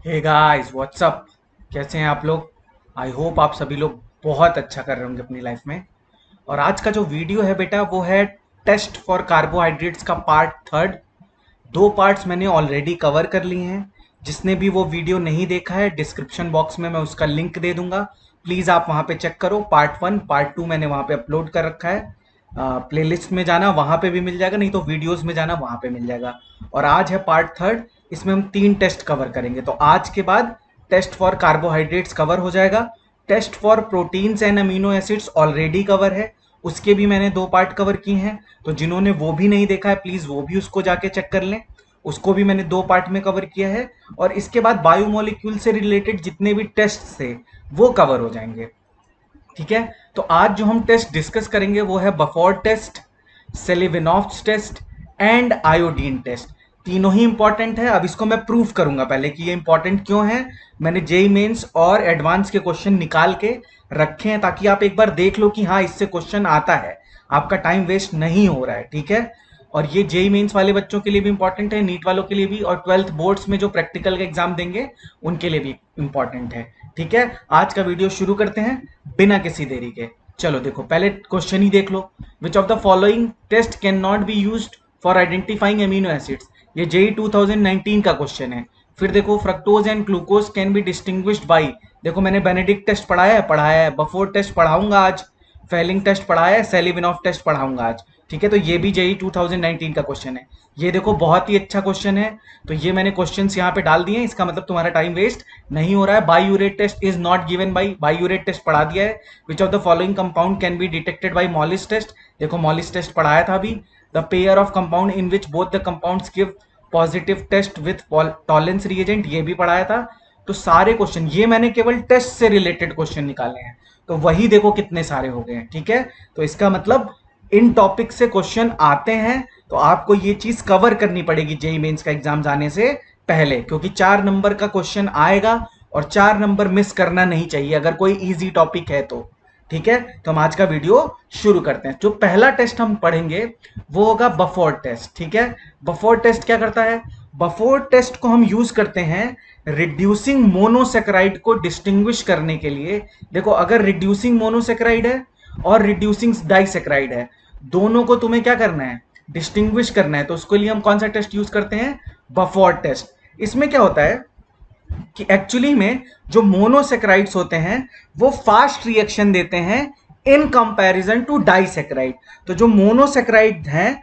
Hey guys what's up. कैसे हैं आप लोग? आई होप आप सभी लोग बहुत अच्छा कर रहे होंगे अपनी लाइफ में। और आज का जो वीडियो है बेटा वो है टेस्ट फॉर कार्बोहाइड्रेट्स का पार्ट थर्ड। दो पार्ट्स मैंने ऑलरेडी कवर कर लिए हैं। जिसने भी वो वीडियो नहीं देखा है डिस्क्रिप्शन बॉक्स में मैं उसका लिंक दे दूंगा। प्लीज़ आप वहाँ पे चेक करो। पार्ट वन पार्ट टू मैंने वहाँ पे अपलोड कर रखा है। प्लेलिस्ट में जाना वहाँ पे भी मिल जाएगा, नहीं तो वीडियोस में जाना वहाँ पे मिल जाएगा। और आज है पार्ट थर्ड। इसमें हम तीन टेस्ट कवर करेंगे। तो आज के बाद टेस्ट फॉर कार्बोहाइड्रेट्स कवर हो जाएगा। Test for proteins and amino acids already cover है। उसके भी मैंने दो पार्ट कवर किए हैं। तो जिन्होंने वो भी नहीं देखा है प्लीज़ वो भी उसको जाके चेक कर लें। उसको भी मैंने दो पार्ट में कवर किया है। और इसके बाद बायोमोलिक्यूल से रिलेटेड जितने भी टेस्ट थे वो कवर हो जाएंगे। ठीक है। तो आज जो हम टेस्ट डिस्कस करेंगे वो है Barfoed test, Seliwanoff's test and iodine test. तीनों ही इंपॉर्टेंट है। अब इसको मैं प्रूफ करूंगा पहले कि ये इंपॉर्टेंट क्यों है। मैंने जेई मेंस और एडवांस के क्वेश्चन निकाल के रखे हैं ताकि आप एक बार देख लो कि हाँ इससे क्वेश्चन आता है। आपका टाइम वेस्ट नहीं हो रहा है। ठीक है। और ये जेई मेंस वाले बच्चों के लिए भी इंपॉर्टेंट है, नीट वालों के लिए भी, और ट्वेल्थ बोर्ड्स में जो प्रैक्टिकल का एग्जाम देंगे उनके लिए भी इंपॉर्टेंट है। ठीक है। आज का वीडियो शुरू करते हैं बिना किसी देरी के। चलो देखो पहले क्वेश्चन ही देख लो। Which of the following test can not be used for identifying amino acids. ये जेई 2019 का क्वेश्चन है। फिर देखो fructose and glucose can be distinguished by. देखो मैंने बेनेडिक्ट टेस्ट पढ़ाया है, बफोर टेस्ट पढ़ाऊंगा आज, फेलिंग टेस्ट पढ़ाया है, सेलिविनॉफ टेस्ट पढ़ाऊंगा आज। ठीक है। तो ये भी जेई 2019 का क्वेश्चन है। ये देखो बहुत ही अच्छा क्वेश्चन है। तो ये मैंने क्वेश्चंस यहाँ पे डाल दिए हैं। इसका मतलब तुम्हारा टाइम वेस्ट नहीं हो रहा है। Biuret test is not given by, biuret test पढ़ा दिया है। Which of the following compound can be detected by Molisch test. देखो मॉलिस टेस्ट पढ़ाया था अभी। The pair of compound in which both the compounds give positive test with Tollens reagent, ये भी पढ़ाया था। तो सारे क्वेश्चन ये मैंने केवल टेस्ट से रिलेटेड क्वेश्चन निकाले हैं। तो वही देखो कितने सारे हो गए हैं। ठीक है। तो इसका मतलब इन टॉपिक से क्वेश्चन आते हैं। तो आपको ये चीज कवर करनी पड़ेगी जेई मेंस का एग्जाम जाने से पहले, क्योंकि 4 नंबर का क्वेश्चन आएगा और 4 नंबर मिस करना नहीं चाहिए अगर कोई इजी टॉपिक है तो। ठीक है। तो हम आज का वीडियो शुरू करते हैं। जो पहला टेस्ट हम पढ़ेंगे वो होगा बफोर्ड टेस्ट। ठीक है। बफोर्ड टेस्ट क्या करता है? बफोर्ड टेस्ट को हम यूज करते हैं रिड्यूसिंग मोनोसेक्राइड को डिस्टिंग्विश करने के लिए। देखो अगर रिड्यूसिंग मोनोसेक्राइड है और रिड्यूसिंग डाइसेक्राइड है, दोनों को तुम्हें क्या करना है? डिस्टिंग्विश करना है। तो उसके लिए हम कौन सा टेस्ट यूज करते हैं? बफोर्ड टेस्ट। इसमें क्या होता है कि एक्चुअली में जो मोनोसेक्राइड्स होते हैं वो फास्ट रिएक्शन देते हैं इन कंपैरिजन टू डाइसेक्राइड। तो जो मोनोसेक्राइड हैं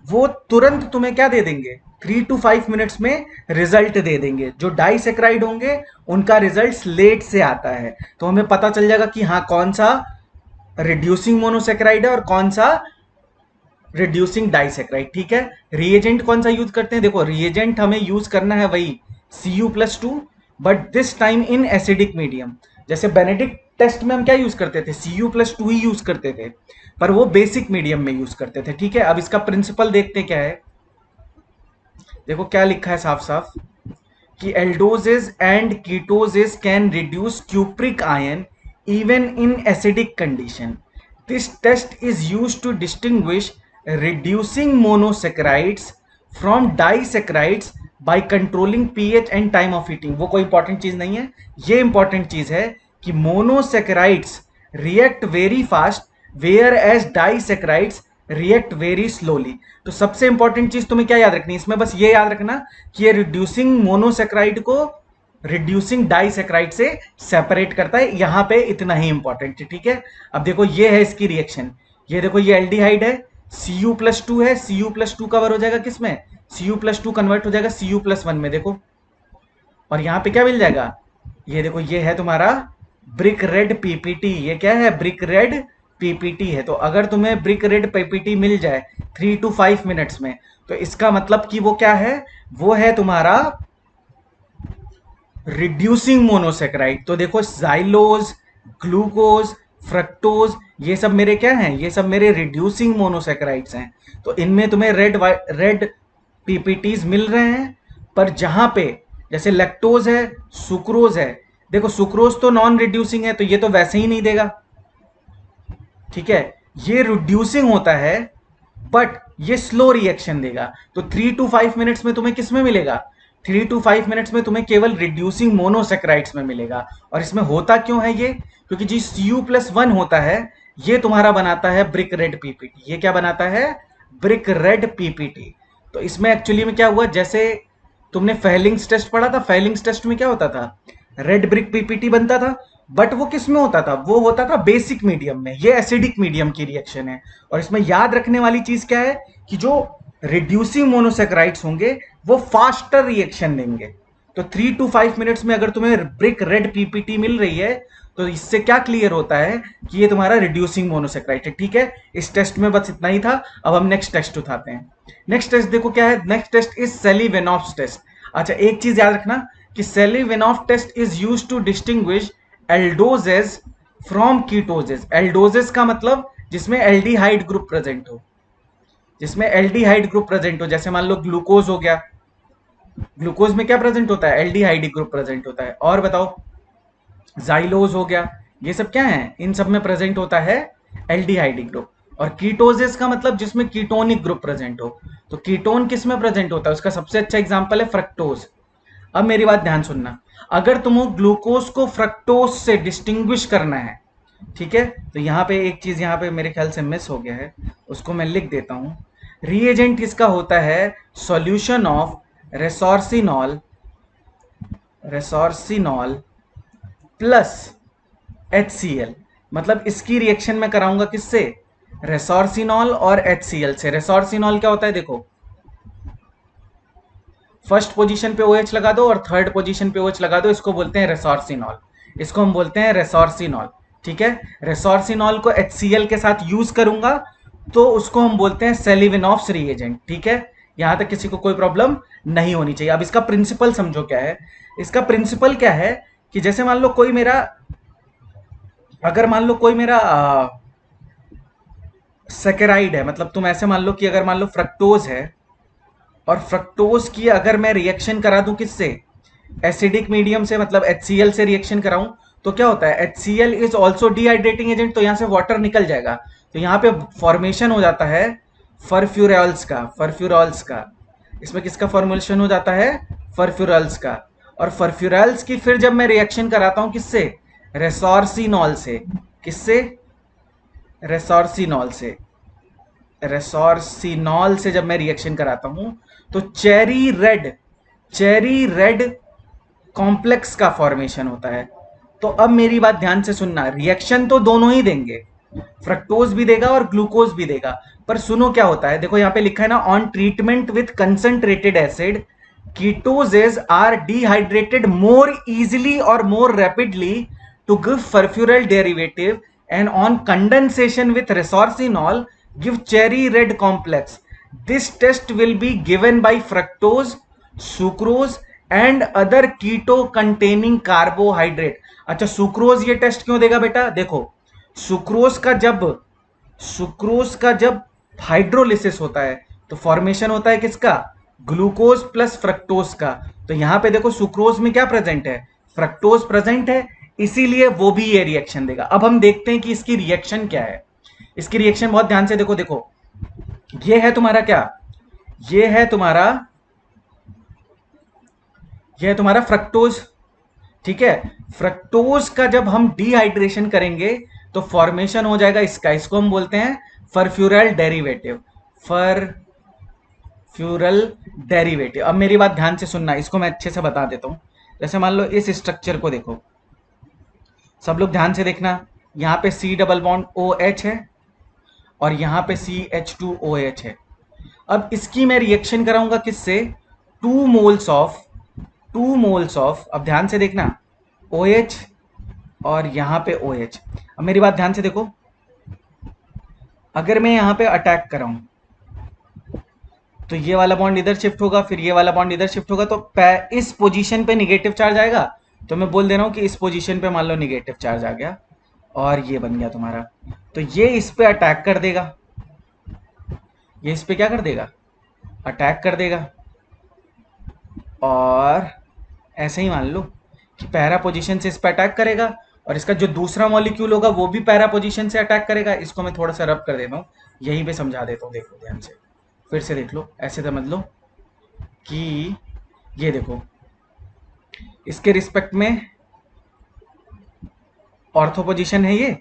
वो तुरंत तुम्हें क्या दे देंगे? 3 to 5 मिनट्स में रिजल्ट दे देंगे। जो डाइसेक्राइड होंगे उनका रिजल्ट लेट से आता है। तो हमें पता चल जाएगा कि हाँ कौन सा रिड्यूसिंग मोनोसेक्राइड है और कौन सा रिड्यूसिंग डाइसेक्राइड। ठीक है। रिएजेंट कौन सा यूज करते हैं? देखो रिएजेंट हमें यूज करना है वही Cu+2, but this time in acidic medium. जैसे बेनेडिक्ट टेस्ट में हम क्या यूज करते थे? Cu+2 ही यूज करते थे, पर वो बेसिक मीडियम में यूज करते थे। ठीक है। अब इसका प्रिंसिपल देखते क्या है। देखो क्या लिखा है साफ साफ कि aldoses and ketoses can reduce cupric ion even in acidic condition. This test is used to distinguish reducing monosaccharides from disaccharides by controlling pH and time of heating। वो कोई इंपॉर्टेंट चीज नहीं है। ये इंपॉर्टेंट चीज है कि monosaccharides react very fast whereas disaccharides react very slowly. तो सबसे इंपॉर्टेंट चीज तुम्हें क्या याद रखनी है इसमें? बस ये याद रखना कि ये रिड्यूसिंग मोनोसेक्राइड को रिड्यूसिंग डाइसेक्राइड से सेपरेट करता है। यहां पे इतना ही इंपॉर्टेंट है। ठीक है। अब देखो ये है इसकी रिएक्शन। ये देखो ये एल्डिहाइड है, Cu+2 है। Cu+2 कवर हो जाएगा किसमें? Cu+2 कन्वर्ट हो जाएगा Cu+1 में। देखो और यहां पे क्या मिल जाएगा? ये देखो ये है तुम्हारा ब्रिक रेड पीपीटी। ये क्या है? ब्रिक रेड पीपीटी है। तो अगर तुम्हें ब्रिक रेड पीपीटी मिल जाए 3 to 5 मिनट्स में, तो इसका मतलब कि वो क्या है? वो है तुम्हारा रिड्यूसिंग मोनोसेक्राइड। तो देखो जाइलोज, ग्लूकोज, फ्रक्टोज, ये सब मेरे क्या हैं? ये सब मेरे रिड्यूसिंग मोनोसेक्राइड्स हैं। तो इनमें तुम्हें रेड पीपीटीज मिल रहे हैं। पर जहां पे जैसे लैक्टोज है, सुक्रोज है, देखो सुक्रोज तो नॉन रिड्यूसिंग है तो ये तो वैसे ही नहीं देगा। ठीक है। ये रिड्यूसिंग होता है बट ये स्लो रिएक्शन देगा। तो 3 to 5 मिनट्स में तुम्हें किस में मिलेगा? 3 to 5 मिनट्स में तुम्हें केवल रिड्यूसिंग मोनोसेक्राइड्स में मिलेगा। और इसमें होता क्यों है ये? क्योंकि जी Cu+1 होता है, ये तुम्हारा बनाता है ब्रिक रेड पीपीटी। ये क्या बनाता है? Brick red PPT. तो इसमें एक्चुअली में क्या हुआ, जैसे तुमने फेलिंग्स टेस्ट पढ़ा था, फेलिंग्स टेस्ट में क्या होता था? रेड ब्रिक पीपीटी बनता था, बट वो किस में होता था? वो होता था बेसिक मीडियम में। ये एसिडिक मीडियम की रिएक्शन है। और इसमें याद रखने वाली चीज क्या है कि जो रिड्यूसिंग मोनोसेक्राइड्स होंगे वो फास्टर रिएक्शन देंगे। तो 3 to 5 मिनट्स में अगर तुम्हें ब्रिक रेड पीपीटी मिल रही है तो इससे क्या क्लियर होता है कि ये तुम्हारा रिड्यूसिंग मोनोसेक्राइड है। ठीक है, इस टेस्ट में बस इतना ही था। अब हम नेक्स्ट टेस्ट उठाते हैं। नेक्स्ट टेस्ट देखो क्या है। Next test is Seliwanoff test. अच्छा, एक चीज याद रखना कि Seliwanoff test is used to distinguish aldoses from ketoses. Aldoses का मतलब जिसमें एल्डिहाइड ग्रुप प्रेजेंट हो, जिसमें एल्डिहाइड ग्रुप प्रेजेंट हो। जैसे मान लो ग्लूकोज हो गया, ग्लूकोज में क्या प्रेजेंट होता है? एल्डिहाइड ग्रुप प्रेजेंट होता है। और बताओ, जाइलोज हो गया, ये सब क्या है? इन सब में प्रेजेंट होता है एल्डिहाइड ग्रुप। और कीटोजेस का मतलब जिसमें कीटोनिक ग्रुप प्रेजेंट हो। तो कीटोन किस में प्रेजेंट होता है? उसका सबसे अच्छा एग्जांपल है फ्रक्टोज। अब मेरी बात ध्यान सुनना, अगर तुम ग्लूकोज को फ्रक्टोज से डिस्टिंग्विश करना है, ठीक है, तो यहाँ पे एक चीज यहाँ पे मेरे ख्याल से मिस हो गया है, उसको मैं लिख देता हूं। रिएजेंट इसका होता है सॉल्यूशन ऑफ रेसोर्सिनॉल, रेसोर्सिनॉल प्लस HCl। मतलब इसकी रिएक्शन मैं कराऊंगा किससे? रेसोर्सिनॉल और HCl से। रेसोर्सिनॉल क्या होता है देखो, फर्स्ट पोजीशन पे OH लगा दो और थर्ड पोजीशन पे OH लगा दो, इसको बोलते हैं रेसोर्सिनॉल। इसको हम बोलते हैं रेसोर्सिनॉल। ठीक है, रेसोर्सिनॉल को HCl के साथ यूज करूंगा तो उसको हम बोलते हैं सेलिविनॉफ्स रिएजेंट। ठीक है, यहां तक किसी को कोई प्रॉब्लम नहीं होनी चाहिए। अब इसका प्रिंसिपल समझो क्या है। इसका प्रिंसिपल क्या है कि जैसे मान लो कोई मेरा, अगर मान लो कोई मेरा सेकेराइड है, मतलब तुम ऐसे मान लो कि अगर मान लो फ्रक्टोज है और फ्रक्टोज की अगर मैं रिएक्शन करा दूं किससे? एसिडिक मीडियम से, मतलब HCl से रिएक्शन कराऊं, तो क्या होता है? HCl is also dehydrating agent, तो यहां से वाटर निकल जाएगा। तो यहां पे फॉर्मेशन हो जाता है फरफ्यूरॉल्स का, फरफ्यूरॉल्स का। इसमें किसका फॉर्मुलेशन हो जाता है? फरफ्यूरॉल्स का। और फरफ्यूरॉल्स की फिर जब मैं रिएक्शन कराता हूं किससे? रेसोर्सिनॉल से। किससे? रेसोर्सिनॉल से। रेसोर्सिनॉल से जब मैं रिएक्शन कराता हूं तो चेरी रेड कॉम्प्लेक्स का फॉर्मेशन होता है। तो अब मेरी बात ध्यान से सुनना, रिएक्शन तो दोनों ही देंगे, फ्रक्टोज भी देगा और ग्लूकोज भी देगा। पर सुनो क्या होता है, देखो यहां पे लिखा है ना, on treatment with concentrated acid ketoses are dehydrated more easily और more rapidly to give furfural derivative, and on condensation with resorcinol give cherry red complex. This test will be given by fructose, sucrose and other keto containing carbohydrate. अच्छा, sucrose ये test क्यों देगा बेटा? देखो, sucrose का जब sucrose का जब हाइड्रोलिसिस होता है तो फॉर्मेशन होता है किसका? ग्लूकोज प्लस फ्रक्टोज का। तो यहां पे देखो सुक्रोज में क्या प्रेजेंट है? फ्रक्टोज प्रेजेंट है, इसीलिए वो भी ये रिएक्शन देगा। अब हम देखते हैं कि इसकी रिएक्शन क्या है। इसकी रिएक्शन बहुत ध्यान से देखो। देखो, ये है तुम्हारा क्या? ये है तुम्हारा, ये है तुम्हारा फ्रक्टोज। ठीक है, फ्रक्टोज का जब हम डिहाइड्रेशन करेंगे तो फॉर्मेशन हो जाएगा इसका, इसको हम बोलते हैं फरफ्यूरल डेरिवेटिव। फरफ्यूरल डेरिवेटिव। अब मेरी बात ध्यान से सुनना, इसको मैं अच्छे से बता देता हूं। जैसे मान लो इस स्ट्रक्चर को देखो, सब लोग ध्यान से देखना। यहां पे C डबल बॉन्ड OH है और यहां पे CH2OH है। अब इसकी मैं रिएक्शन कराऊंगा किससे? 2 मोल्स ऑफ, अब ध्यान से देखना, OH और यहां पे OH। अब मेरी बात ध्यान से देखो, अगर मैं यहां पे अटैक कराऊं तो ये वाला बॉन्ड इधर शिफ्ट होगा, फिर ये वाला बॉन्ड इधर शिफ्ट होगा, तो इस पोजीशन पे निगेटिव चार्ज आएगा। तो मैं बोल दे रहा हूं कि इस पोजीशन पे मान लो निगेटिव चार्ज आ गया और ये बन गया तुम्हारा। तो ये इस पे अटैक कर देगा, ये इस पे क्या कर देगा? अटैक कर देगा। और ऐसे ही मान लो कि पैरा पोजीशन से इस पे अटैक करेगा और इसका जो दूसरा मॉलिक्यूल होगा वो भी पैरा पोजीशन से अटैक करेगा। इसको मैं थोड़ा सा रब कर देता हूँ, यहीं पे समझा देता हूँ। देखो ध्यान से, फिर से देख लो, ऐसे समझ लो कि ये देखो, इसके रिस्पेक्ट में ऑर्थो पोजीशन है ये,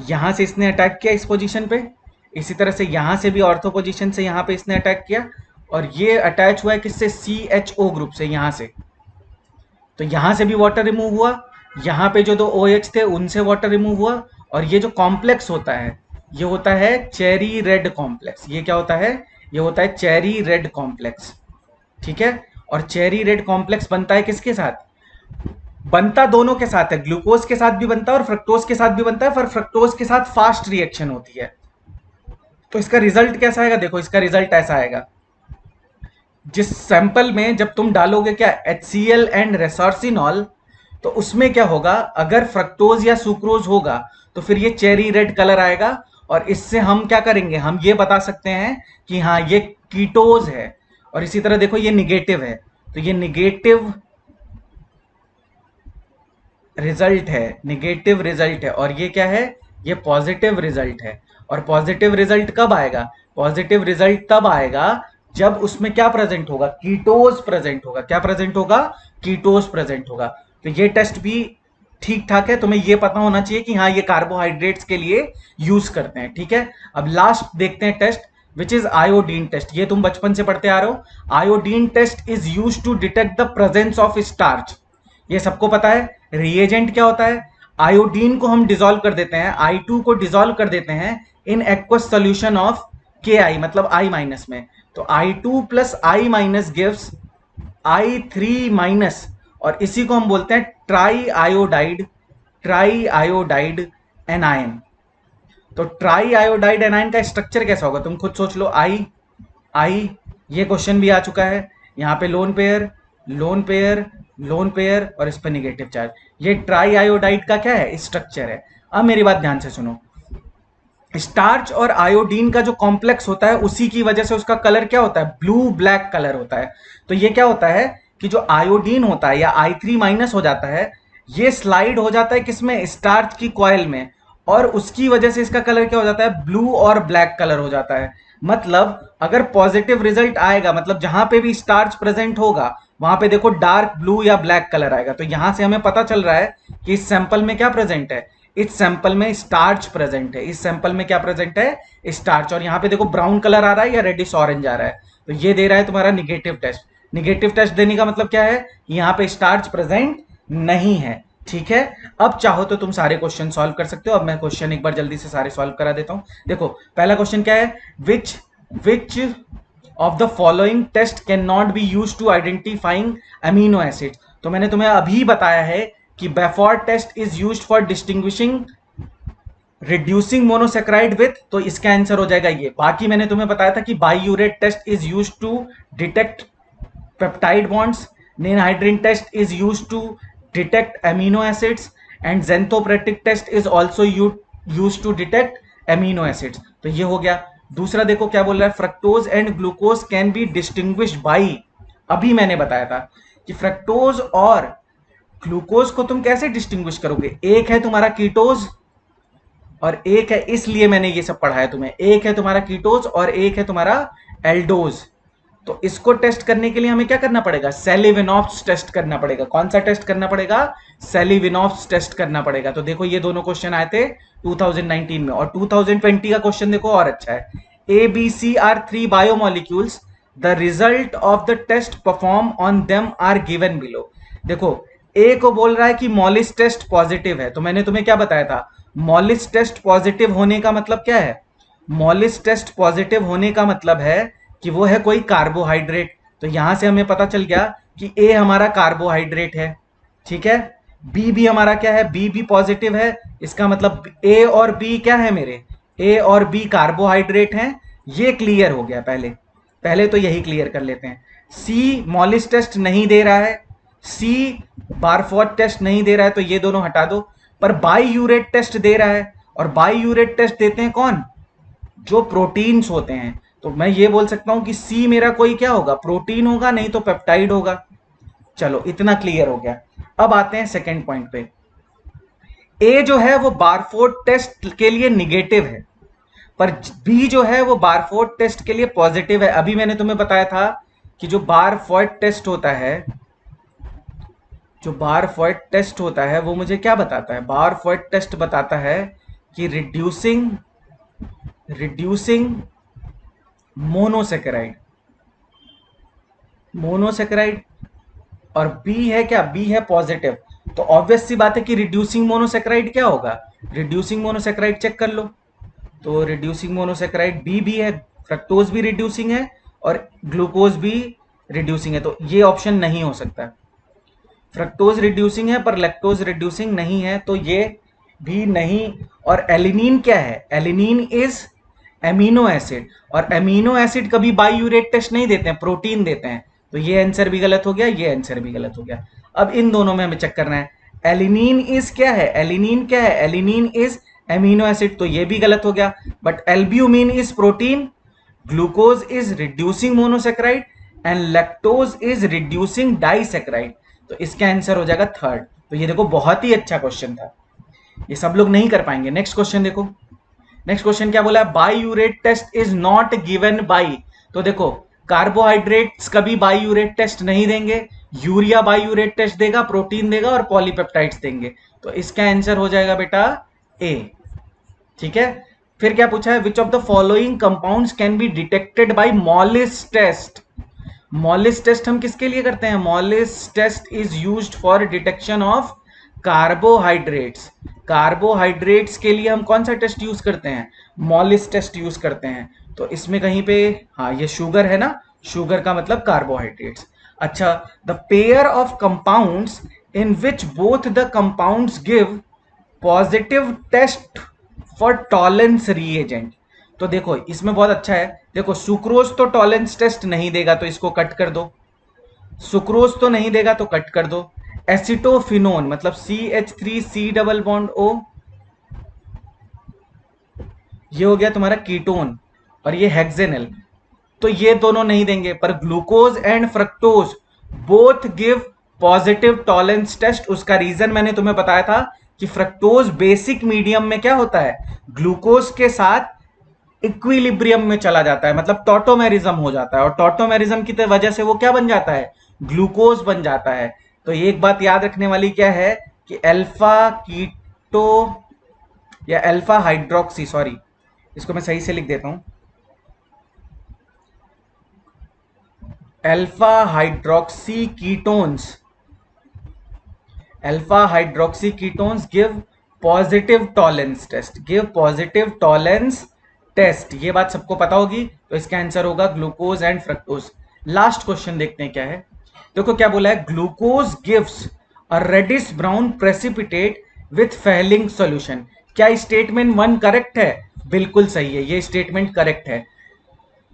यहां से इसने अटैक किया इस पोजीशन पे, इसी तरह से यहां से भी ऑर्थो पोजीशन से यहां पे इसने अटैक किया, और ये अटैच हुआ है किससे, CHO ग्रुप से यहां से। तो यहां से भी वाटर रिमूव हुआ, यहां पे जो दो OH थे उनसे वाटर रिमूव हुआ, और ये जो कॉम्प्लेक्स होता है ये होता है चेरी रेड कॉम्प्लेक्स। ये क्या होता है, ये होता है चेरी रेड कॉम्प्लेक्स, ठीक है। और चेरी रेड कॉम्प्लेक्स बनता है किसके साथ, बनता दोनों के साथ है, ग्लूकोज के साथ भी बनता है और फ्रक्टोज के साथ भी बनता है, पर फ्रक्टोज के साथ फास्ट रिएक्शन होती है। तो इसका रिजल्ट कैसा आएगा, देखो इसका रिजल्ट ऐसा आएगा, जिस सैंपल में जब तुम डालोगे क्या HCl एंड रेसोर्सिनॉल, तो उसमें क्या होगा, अगर फ्रक्टोज या सुक्रोज होगा तो फिर ये चेरी रेड कलर आएगा, और इससे हम क्या करेंगे, हम ये बता सकते हैं कि हाँ ये कीटोज है। और इसी तरह देखो ये निगेटिव है, तो ये निगेटिव रिजल्ट है, निगेटिव रिजल्ट है, और ये क्या है, ये पॉजिटिव रिजल्ट है। और पॉजिटिव रिजल्ट कब आएगा, पॉजिटिव रिजल्ट तब आएगा जब उसमें क्या प्रेजेंट होगा, कीटोज प्रेजेंट होगा। क्या प्रेजेंट होगा, कीटोज प्रेजेंट होगा। तो ये टेस्ट भी ठीक ठाक है, तुम्हें ये पता होना चाहिए कि हाँ ये कार्बोहाइड्रेट्स के लिए यूज करते हैं, ठीक है। अब लास्ट देखते हैं test, which is iodine test. ये तुम बचपन से पढ़ते आ रहे हो। Iodine test is use to detect the presence of starch, ये सबको पता है। रिएजेंट क्या होता है, आयोडीन को हम डिसॉल्व कर देते हैं, I2 को डिसॉल्व कर देते हैं in aqueous solution of Ki, मतलब I माइनस में। तो I2 plus I minus gives I3 minus, और इसी को हम बोलते हैं ट्राई आयोडाइड एनायन। तो ट्राई आयोडाइड एनायन का स्ट्रक्चर कैसा होगा, तुम खुद सोच लो। आई, ये क्वेश्चन भी आ चुका है, यहाँ पे lone pair, lone pair, lone pair, और इस पर निगेटिव चार्ज। ये ट्राई आयोडाइड का क्या है, स्ट्रक्चर है। अब मेरी बात ध्यान से सुनो, स्टार्च और आयोडीन का जो कॉम्प्लेक्स होता है उसी की वजह से उसका कलर क्या होता है, ब्लू ब्लैक कलर होता है। तो ये क्या होता है कि जो आयोडीन होता है या I3 माइनस हो जाता है, ये स्लाइड हो जाता है किसमें, स्टार्च की कॉइल में, और उसकी वजह से इसका कलर क्या हो जाता है, ब्लू और ब्लैक कलर हो जाता है। मतलब अगर पॉजिटिव रिजल्ट आएगा, मतलब जहां पे भी स्टार्च प्रेजेंट होगा वहां पे देखो डार्क ब्लू या ब्लैक कलर आएगा। तो यहां से हमें पता चल रहा है कि इस सैंपल में क्या प्रेजेंट है, इस सैंपल में स्टार्च प्रेजेंट है, इस सैंपल में क्या प्रेजेंट है, स्टार्च। और यहाँ पे देखो ब्राउन कलर आ रहा है या रेडिश ऑरेंज आ रहा है, तो ये दे रहा है तुम्हारा निगेटिव टेस्ट। निगेटिव टेस्ट देने का मतलब क्या है, यहाँ पे स्टार्च प्रेजेंट नहीं है, ठीक है। अब चाहो तो तुम सारे क्वेश्चन सॉल्व कर सकते हो। अब मैं क्वेश्चन एक बार जल्दी से सारे सॉल्व करा देता हूं। देखो पहला क्वेश्चन क्या है, which of the following test can not be use to identifying amino acid. तो मैंने तुम्हें अभी बताया है कि Barfoed test is used for distinguishing reducing monosaccharide with, तो इसका आंसर हो जाएगा ये। बाकी मैंने तुम्हें बताया था कि biuret test is used to detect peptide bonds, ninhydrin test is used to detect amino acids, and xanthoproteic test is also used to detect amino acids. तो ये हो गया। दूसरा देखो क्या बोल रहा है, fructose and glucose can be distinguished by, अभी मैंने बताया था कि फ्रक्टोज और ग्लूकोज को तुम कैसे डिस्टिंग्विश करोगे, एक है तुम्हारा कीटोज और एक है, इसलिए मैंने ये सब पढ़ाया तुम्हें, एक है तुम्हारा कीटोज और एक है तुम्हारा एल्डोज। तो इसको टेस्ट करने के लिए हमें क्या करना पड़ेगा, सेलिविनॉफ्स टेस्ट करना पड़ेगा। कौन सा टेस्ट करना पड़ेगा, सेलिविनॉफ्स टेस्ट करना पड़ेगा। तो देखो ये दोनों क्वेश्चन आए थे 2019 में, और 2020 का क्वेश्चन देखो और अच्छा है। ABC are 3 biomolecules, the result of the test perform on them are given below. देखो ए को बोल रहा है कि मॉलिस टेस्ट पॉजिटिव है, तो मैंने तुम्हें क्या बताया था, मॉलिस टेस्ट पॉजिटिव होने का मतलब क्या है, मॉलिस टेस्ट पॉजिटिव होने का मतलब है कि वो है कोई कार्बोहाइड्रेट। तो यहां से हमें पता चल गया कि ए हमारा कार्बोहाइड्रेट है, ठीक है। बी भी हमारा क्या है, बी भी पॉजिटिव है, इसका मतलब ए और बी क्या है मेरे, ए और बी कार्बोहाइड्रेट हैं। ये क्लियर हो गया, पहले पहले तो यही क्लियर कर लेते हैं। सी मॉलिस टेस्ट नहीं दे रहा है, सी बारफोर्ड टेस्ट नहीं दे रहा है, तो ये दोनों हटा दो। पर बाईयूरेट टेस्ट दे रहा है, और बाईयूरेट टेस्ट देते हैं कौन, जो प्रोटीन्स होते हैं। तो मैं ये बोल सकता हूं कि सी मेरा कोई क्या होगा, प्रोटीन होगा, नहीं तो पेप्टाइड होगा। चलो इतना क्लियर हो गया। अब आते हैं सेकेंड पॉइंट पे। ए जो है वो बारफोर्ड टेस्ट के लिए निगेटिव है, पर बी जो है वो बारफोर्ड टेस्ट के लिए पॉजिटिव है। अभी मैंने तुम्हें बताया था कि जो बार फॉयट टेस्ट होता है, जो बार फॉयट टेस्ट होता है वो मुझे क्या बताता है? बार फॉयट टेस्ट बताता है कि रिड्यूसिंग मोनोसेकेराइड, मोनोसेकेराइड, और बी है क्या? बी है पॉजिटिव। तो ऑब्वियस सी बात है कि रिड्यूसिंग मोनोसेकेराइड क्या होगा? रिड्यूसिंग मोनोसेकेराइड चेक कर लो, तो रिड्यूसिंग मोनोसेकेराइड बी भी है, फ्रक्टोज भी रिड्यूसिंग है और ग्लूकोज भी रिड्यूसिंग है, तो ये ऑप्शन नहीं हो सकता। फ्रक्टोज रिड्यूसिंग है पर लैक्टोज रिड्यूसिंग नहीं है, तो ये भी नहीं। और एलिनीन क्या है? एलिनीन इज एमिनो एसिड, और एमिनो एसिड कभी बाईयूरेट टेस्ट नहीं देते हैं, प्रोटीन देते हैं, तो ये आंसर भी गलत हो गया, ये आंसर भी गलत हो गया। अब इन दोनों में हमें चेक करना है, एलिनीन इज क्या है? एलिनीन क्या है? एलिनीन इज एमिनो एसिड, तो ये भी गलत हो गया। But albumin is protein, glucose is reducing monosaccharide and lactose is reducing disaccharide, तो इसका आंसर हो जाएगा थर्ड। तो ये देखो बहुत ही अच्छा क्वेश्चन था, ये सब लोग नहीं कर पाएंगे। नेक्स्ट क्वेश्चन देखो, नेक्स्ट क्वेश्चन क्या बोला है? Biuret test is not given by. तो देखो कार्बोहाइड्रेट्स कभी बाईयूरेट टेस्ट नहीं देंगे, यूरिया बाईयूरेट टेस्ट देगा, प्रोटीन देगा और पॉलीपेप्टाइड्स देंगे, तो इसका आंसर हो जाएगा बेटा ए। ठीक है, फिर क्या पूछा है? Which of the following compounds can be detected by Molisch test. Molisch test हम किसके लिए करते हैं? Molisch test is used for detection of carbohydrates. Carbohydrates के लिए हम कौन सा टेस्ट यूज करते हैं? मॉलिस टेस्ट यूज करते हैं। तो इसमें कहीं पे, हाँ ये शुगर है ना, शुगर का मतलब कार्बोहाइड्रेट्स। अच्छा, the pair of compounds in which both the compounds give positive test for Tollens reagent. तो देखो इसमें बहुत अच्छा है, देखो सुक्रोज तो टॉलेंस टेस्ट नहीं देगा, तो इसको कट कर दो। सुक्रोज तो नहीं देगा तो कट कर दो। एसिटोफिनोन मतलब CH3C डबल बॉन्ड O, ये हो गया तुम्हारा कीटोन, और ये हेक्सेनल, तो ये दोनों नहीं देंगे। पर glucose and fructose both give positive Tollens test. उसका रीजन मैंने तुम्हें बताया था कि फ्रक्टोज बेसिक मीडियम में क्या होता है? ग्लूकोज के साथ इक्विलिब्रियम में चला जाता है, मतलब टॉटोमेरिज्म हो जाता है, और टॉटोमेरिज्म की वजह से वो क्या बन जाता है? ग्लूकोज बन जाता है। तो एक बात याद रखने वाली क्या है कि अल्फा कीटो या अल्फा हाइड्रोक्सी, सॉरी इसको मैं सही से लिख देता हूं, alpha hydroxy ketones, alpha hydroxy ketones give positive Tollens test, give positive Tollens test, ये बात सबको पता होगी। तो इसका आंसर होगा glucose and fructose. Last question देखते हैं क्या है। देखो क्या बोला है, glucose gives a reddish brown precipitate with Fehling solution. क्या स्टेटमेंट 1 करेक्ट है? बिल्कुल सही है, ये स्टेटमेंट करेक्ट है।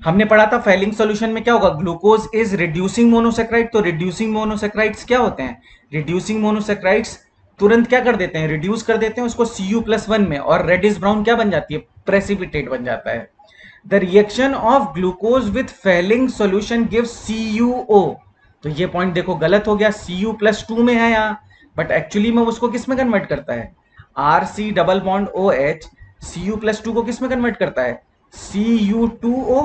हमने पढ़ा था फेलिंग सॉल्यूशन में क्या होगा, ग्लूकोज इज रिड्यूसिंग मोनोसेक्राइड, तो रिड्यूसिंग मोनोसेक्राइड्स क्या होते हैं? रिड्यूसिंग मोनोसेक्राइड्स तुरंत क्या कर देते हैं? रिड्यूस कर देते हैं उसको Cu+1 में, और रेडिश ब्राउन क्या बन जाती है? प्रेसिपिटेट बन जाता है। The reaction of glucose with Fehling solution gives CuO, तो ये पॉइंट देखो गलत हो गया, Cu+2 में है यहाँ, बट एक्चुअली में उसको किस में कन्वर्ट करता है? RC double bond OH Cu+2 को किस में कन्वर्ट करता है? Cu2O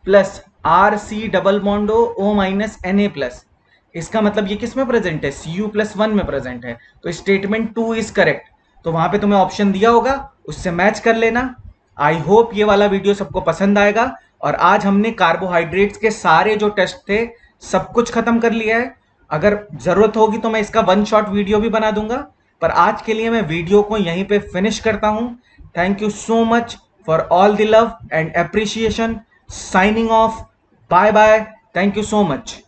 plus RC double bond O-Na+। इसका मतलब ये किस में प्रेजेंट है? Cu+1 में प्रेजेंट है, तो स्टेटमेंट 2 इज करेक्ट। तो वहां पे तुम्हें ऑप्शन दिया होगा, उससे मैच कर लेना। आई होप ये वाला वीडियो सबको पसंद आएगा। और आज हमने कार्बोहाइड्रेट्स के सारे जो टेस्ट थे सब कुछ खत्म कर लिया है। अगर जरूरत होगी तो मैं इसका 1 शॉट वीडियो भी बना दूंगा, पर आज के लिए मैं वीडियो को यहीं पे फिनिश करता हूं। Thank you so much for all the love and appreciation. Signing off, bye bye, thank you so much.